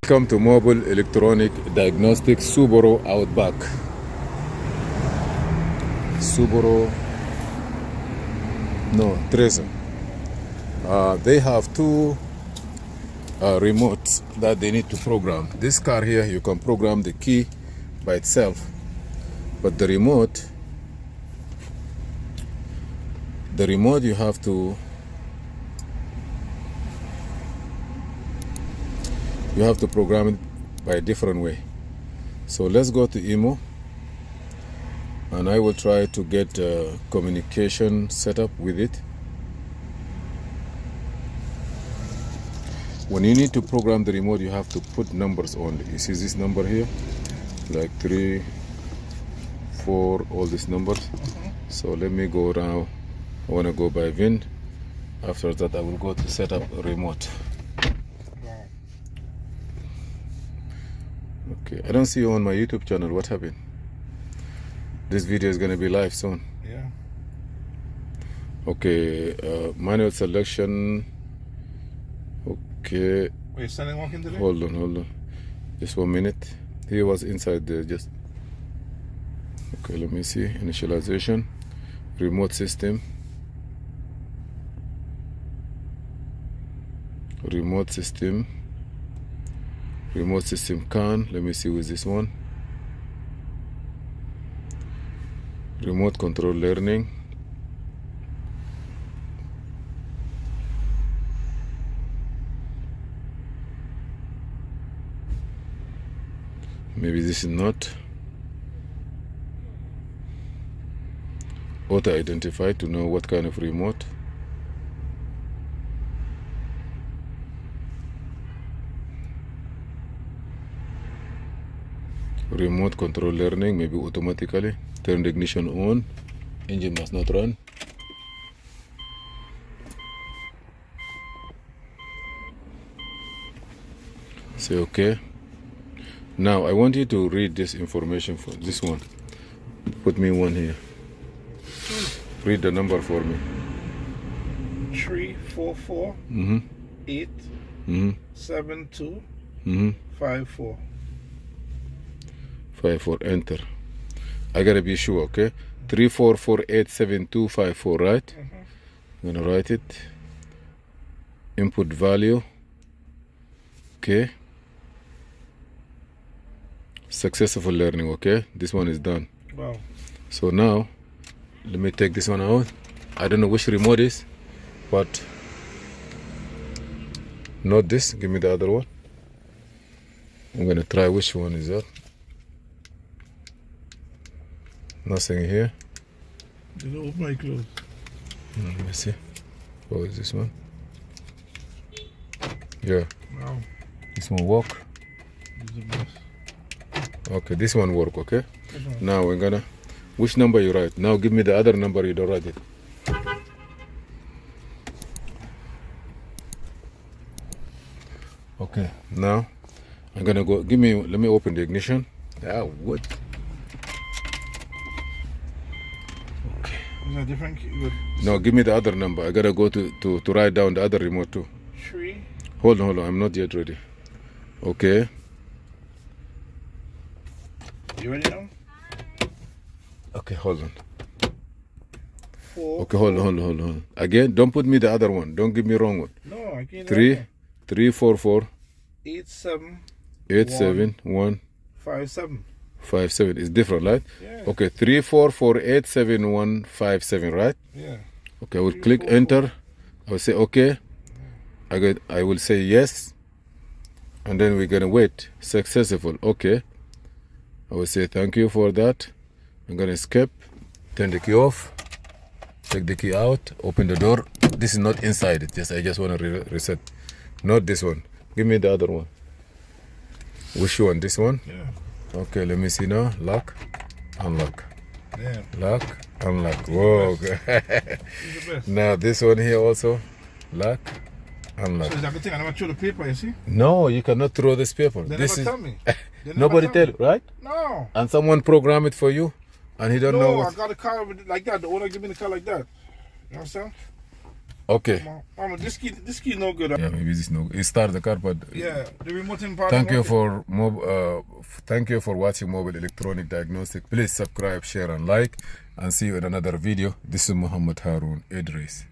Welcome to Mobile Electronic Diagnostics Subaru Outback. Subaru, no, Trezor. They have two remotes that they need to program. This car here, you can program the key by itself, but the remote you have to program it by a different way. So let's go to Imo, and I will try to get communication set up with it. When you need to program the remote, you have to put numbers on. You see this number here, like 3, 4, all these numbers. So let me go now. I want to go by VIN. After that, I will go to set up a remote. Okay, I don't see you on my YouTube channel. What happened? This video is going to be live soon. Yeah. Okay, manual selection. Okay. Wait, standing walking today? Hold on. Just 1 minute. He was inside there just. Okay, let me see. Initialization. Remote system. Remote system can. Let me see with this one. Remote control learning. Maybe this is not. Auto identify to know what kind of remote. Remote control learning, maybe automatically. Turn the ignition on. Engine must not run. Say okay. Now I want you to read this information for this one. Put me one here. Read the number for me. 344 8 72 54. 54. Enter. I gotta be sure, okay? 3448724, right? I'm gonna write it. Input value. Okay. Successful learning, okay? This one is done. Wow. So now, let me take this one out. I don't know which remote is, but not this. Give me the other one. I'm gonna try which one is that. Nothing here. Did it open my clothes? Let me see. What is this one? Yeah. Wow. This one work. This is the best. Okay, this one work, okay? Now we're gonna, which number you write? Now give me the other number, you don't write it. Okay, now I'm gonna go, let me open the ignition. What? Okay. Is that different? Good. No, give me the other number. I gotta go to write down the other remote too. 3. Hold on, I'm not yet ready. Okay. You ready now? Okay, hold on. 4. Okay, hold on. Again, don't put me the other one. Don't give me wrong one. No, I can't. 344 871 57. 57 is different, right? Yeah. Okay, 3448757, right? Yeah. Okay, I will click enter. I will say okay. I will say yes, and then we're gonna wait. Successful. Okay. I will say thank you for that. I'm gonna escape. Turn the key off. Take the key out. Open the door. This is not inside it. I just want to reset. Not this one. Give me the other one. Which one? This one? Yeah. Okay, let me see now. Lock, unlock. Yeah. Lock, unlock. Whoa. This is the best. Now this one here also. Lock, unlock. So is that the thing? I never threw the paper, you see? No, you cannot throw this paper. They This never is tell me. nobody tell you, right? No. And someone program it for you, and he don't know No, what. I got a car like that. The owner give me the car like that. You understand? Okay. Mama, this key no good. Yeah, maybe this no. It start the car, but Yeah, the remote in part. thank you for thank you for watching Mobile Electronic Diagnostic. Please subscribe, share, and like, and see you in another video. This is Muhammad Harun Idris.